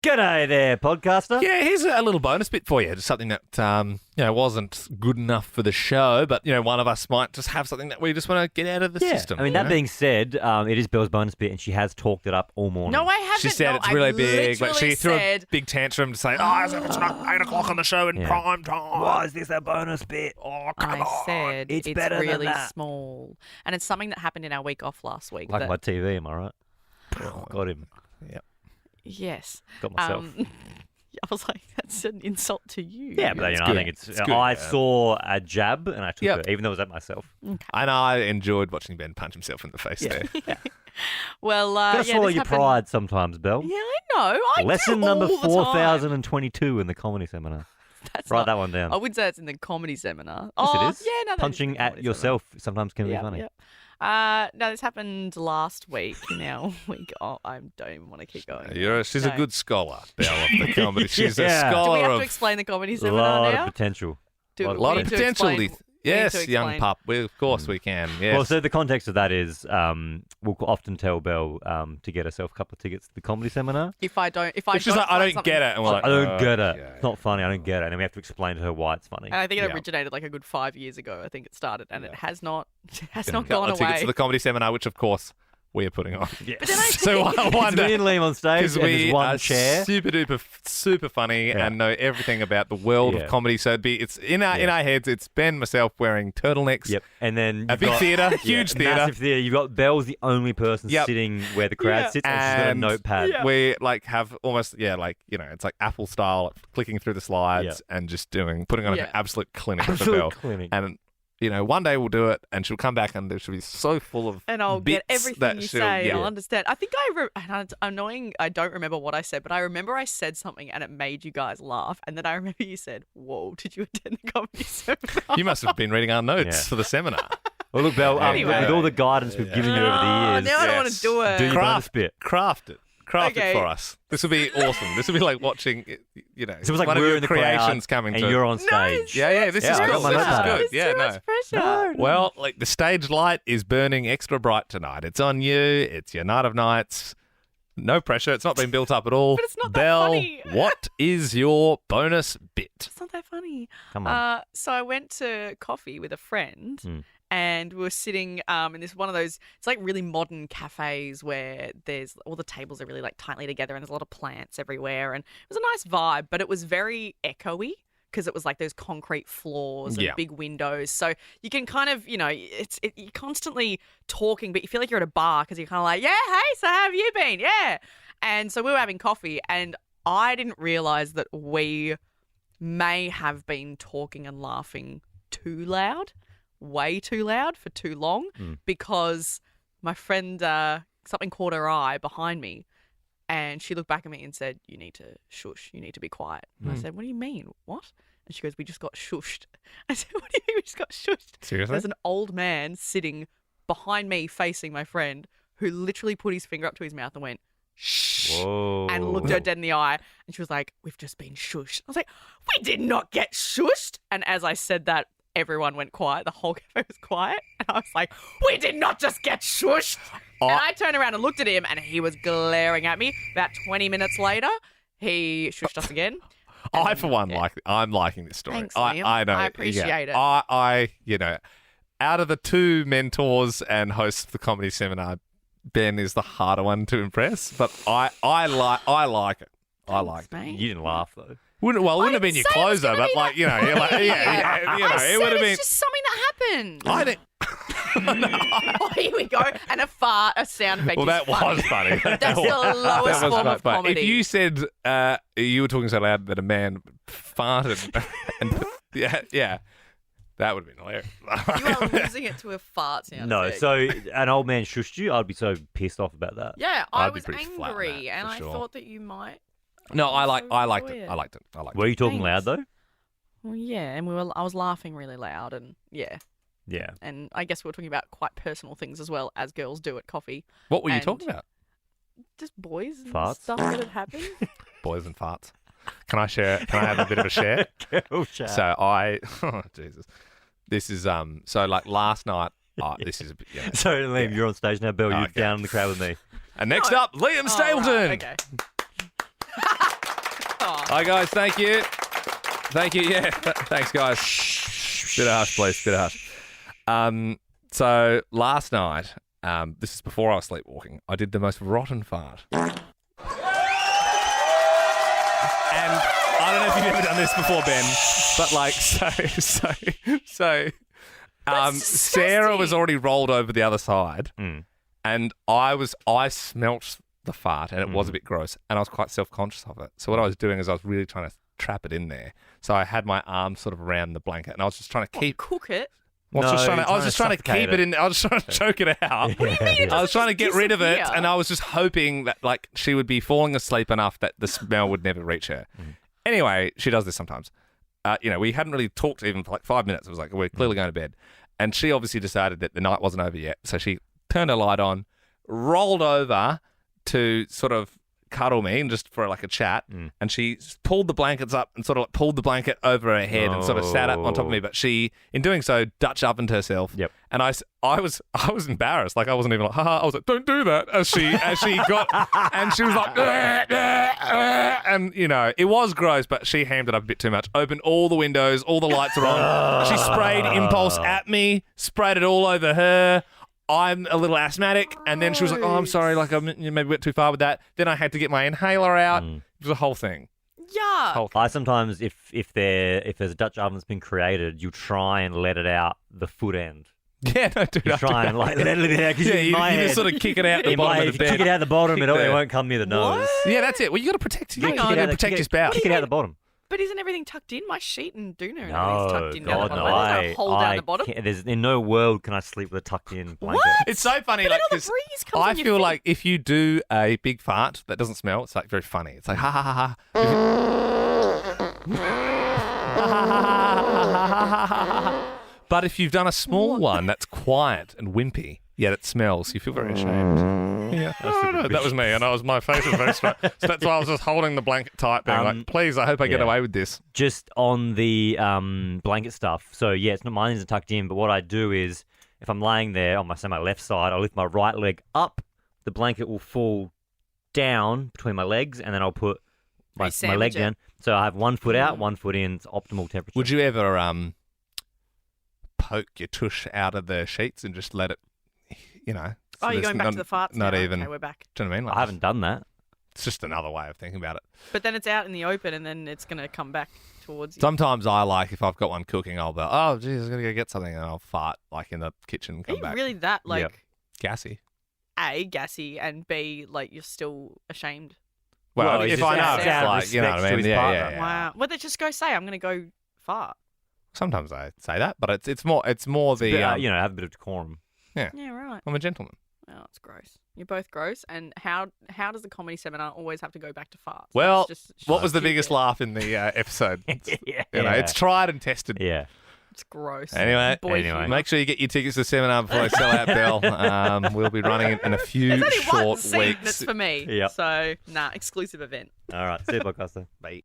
G'day there, podcaster. Yeah, here's a little bonus bit for you. Just something that wasn't good enough for the show, but one of us might just have something that we just want to get out of the system. I mean, that being said, it is Belle's bonus bit, and she has talked it up all morning. No, I haven't. She said no, it's really I've big. Like she threw a said- big tantrum to say, it's not 8 o'clock on the show in prime time. Why is this a bonus bit? Oh, come I on. said It's it's better than really that. small. And it's something that happened in our week off last week. Like that- my TV, am I right? Got him. Yep. Yes. Got myself. I was like, that's an insult to you. Yeah, but it's I good. think it's It's good, I yeah. saw a jab and I took Yep. it, even though it was at myself. Okay. And I enjoyed watching Ben punch himself in the face there. Well, Gotta swallow this your happened- pride sometimes, Belle. Yeah, I know. I Lesson do number all the time. 4022 in the comedy seminar. That's Write not- that one down. I would say it's in the comedy seminar. Yes, oh, it is. Yeah, no, that is in Punching the at comedy yourself sometimes can seminar. be funny. Yeah. No, this happened last week. Now week. Oh, I don't even want to keep going. She's a No. good scholar, Belle, of the comedy. She's Yeah. a Do we scholar have of to explain the comedy A seminar lot now? of potential. Do a we lot need of to potential. explain- Yes, to young explain. pup. Of course we can. Yes. Well, so the context of that is we'll often tell Belle to get herself a couple of tickets to the comedy seminar. If I don't, She's like, I don't get it. And we're like, I don't get it. okay. It's not funny. I don't get it. And then we have to explain to her why it's funny. And I think it Yeah. originated like a good 5 years ago. I think it started, and it has not Couple gone of tickets away. to the comedy seminar, which of course we are putting on. Yeah. But then I So I It's wonder. me and Liam on stage, Because and we there's one are chair. super duper, super funny Yeah. and know everything about the world Yeah. of comedy. So it's in our heads. It's Ben, myself wearing turtlenecks. Yep. And then A you've big got- theatre, yeah, huge theatre. massive theatre. You've got Belle's the only person Yep. sitting where the crowd Yeah. sits, and she's got a And- notepad. Yeah. We have almost it's like Apple style, clicking through the slides and just putting on Yeah. an absolute clinic for Absolute Belle. clinic. And one day we'll do it, and she'll come back, and she'll be so full of And I'll get bits everything that you she'll- say. yeah. I'll understand. I think and it's annoying. I don't remember what I said, but I remember I said something and it made you guys laugh. And then I remember you said, "Whoa, did you attend the comedy seminar?" You must have been reading our notes Yeah. for the seminar. Well, look, Belle, Anyway. with all the guidance we've given you over the Oh, years, now I don't want to Yes. do it. do your Craft. bonus bit. Craft it Okay. for us. This will be awesome. This will be like watching, So it was like one of we're your in the creations crowd, coming and to. you're on No, stage. Yeah, this Yeah, is I good. got my This is notepad out. good. It's Yeah, too no. much pressure. Well, like the stage light is burning extra bright tonight. It's on you. It's your night of nights. No pressure. It's not been built up at all. But it's not that Belle, funny. what is your bonus bit? It's not that funny. Come on. So I went to coffee with a friend. Mm. And we were sitting in this one of those, it's like really modern cafes where there's all the tables are really like tightly together and there's a lot of plants everywhere. And it was a nice vibe, but it was very echoey because it was like those concrete floors and Yeah. big windows. So you can kind of, you're constantly talking, but you feel like you're at a bar because you're kind of like, yeah, hey, so how have you been? Yeah. And so we were having coffee and I didn't realize that we may have been talking and laughing too loud. Way too loud for too long because my friend, something caught her eye behind me and she looked back at me and said, "You need to shush, you need to be quiet." And I said, "What do you mean? What?" And she goes, "We just got shushed." I said, "What do you mean we just got shushed?" Seriously? There's an old man sitting behind me facing my friend who literally put his finger up to his mouth and went, "Shh." Whoa. And looked her dead in the eye and she was like, "We've just been shushed." I was like, "We did not get shushed." And as I said that, everyone went quiet. The whole cafe was quiet. And I was like, "We did not just get shushed." And I turned around and looked at him and he was glaring at me. About 20 minutes later, he shushed us again. I, for one, I'm liking this story. Thanks, I Liam. know. I appreciate it. I out of the two mentors and hosts of the comedy seminar, Ben is the harder one to impress, but I like it. I like it. Mate. You didn't laugh, though. Wouldn't have been your say it was closer, gonna but be like, you're like, it would have been. It's just something that happened. I think. Oh, here we go. And a fart, a sound effect. Well, is that funny. was funny. That's the lowest form quite of funny. comedy. If you said you were talking so loud that a man farted, and yeah, that would have been hilarious. You are losing it to a fart sound No, effect. so an old man shushed you, I'd be so pissed off about that. Yeah, I I'd be was pretty flat on angry, that, and for I sure. thought that you might. No, I liked enjoy it. it. I liked it. Were you talking Thanks. loud, though? Well, yeah, and I was laughing really loud, and yeah, Yeah. and I guess we were talking about quite personal things as well, as girls do at coffee. What were you And- talking about? Just boys and Farts? stuff that had happened. Boys and farts. Can I share? Can I have a bit of a share? Oh, chat. So oh Jesus, this is so like last night. This is a bit, So, Liam, you're on stage now. Bill, you're Okay. down in the crowd with me. And next No. up, Liam Oh, Stapleton. right, okay. Hi, guys. Thank you. Thank you. Yeah. Thanks, guys. Bit of hush, please. Bit of hush. So last night, this is before I was sleepwalking, I did the most rotten fart. And I don't know if you've ever done this before, Ben, but like, Sarah was already rolled over the other side, and I smelt the fart, and it was a bit gross, and I was quite self-conscious of it. So what I was doing is I was really trying to trap it in there. So I had my arm sort of around the blanket, and I was just trying to cook it. I was just trying to keep it in. I was trying to choke it out. What do you mean? I was trying to get rid of it, disappear? and I was just hoping that like she would be falling asleep enough that the smell would never reach her. Anyway, she does this sometimes. We hadn't really talked even for like 5 minutes. It was like, we're clearly going to bed. And she obviously decided that the night wasn't over yet. So she turned her light on, rolled over to sort of cuddle me and just for like a chat. And she pulled the blankets up and sort of like pulled the blanket over her head and sort of sat up on top of me. But she, in doing so, Dutch ovened herself. Yep. And I was embarrassed. Like I wasn't even like, haha. I was like, don't do that. As she got, and she was like, and it was gross, but she hammed it up a bit too much. Opened all the windows, all the lights are on. She sprayed Impulse at me, sprayed it all over her. I'm a little asthmatic, and then she was like, "Oh, I'm sorry, like I maybe went too far with that." Then I had to get my inhaler out. It was a whole thing. Yeah. I sometimes, if there's a Dutch oven that's been created, you try and let it out the foot end. Yeah, no, dude. You try and like let it out because you just sort of kick it out the in bottom my of head, the bed. kick it out the bottom, it there. won't come near the nose. Yeah, that's it. Well, you got to protect. You Hang got on. to protect your spouse. Kick it out the bottom. But isn't everything tucked in? My sheet and doona and No, everything's tucked in down God, the no. bottom. I don't hold down the bottom. There's in no world can I sleep with a tucked-in blanket. What? It's so funny, But like then all the 'cause breeze comes I on your feel feet. like if you do a big fart that doesn't smell, it's like very funny. It's like ha ha ha ha. But if you've done a small one that's quiet and wimpy, yet it smells, you feel very ashamed. Yeah, that was me, and my face was very straight. So that's why I was just holding the blanket tight, being like, "Please, I hope I get away with this." Just on the blanket stuff. So yeah, it's not mine isn't tucked in, but what I do is if I'm laying there on my left side, I'll lift my right leg up. The blanket will fall down between my legs, and then I'll put my leg down. So I have 1 foot out, 1 foot in. It's optimal temperature. Would you ever poke your tush out of the sheets and just let it, Oh, you're going back to the farts not now? even. Okay, we're back. Do you know what I mean? Like, I haven't done that. It's just another way of thinking about it. But then it's out in the open, and then it's going to come back towards you. Sometimes I like, if I've got one cooking, I'll be like, oh, geez, I'm going to go get something, and I'll fart like in the kitchen and Are come you back. really that, like, Yep. Gassy. A, gassy, and B, like, you're still ashamed? Well, it's if just I know, out it's of like, you know respect what I to mean? his Yeah, partner. yeah, yeah. Wow. Well, then just go say, I'm going to go fart. Sometimes I say that, but it's more the, But, have a bit of decorum. Yeah, right. I'm a gentleman. Oh, it's gross. You're both gross. And how does the comedy seminar always have to go back to farts? Well, It's just what was the stupid. biggest laugh in the episode? Yeah. It's tried and tested. Yeah. It's gross. Anyway, Boy anyway. humour. Make sure you get your tickets to the seminar before I sell out, Belle. We'll be running it in a few There's only one short seat weeks. that's for me. Yep. So, exclusive event. All right. See you, podcaster. Bye.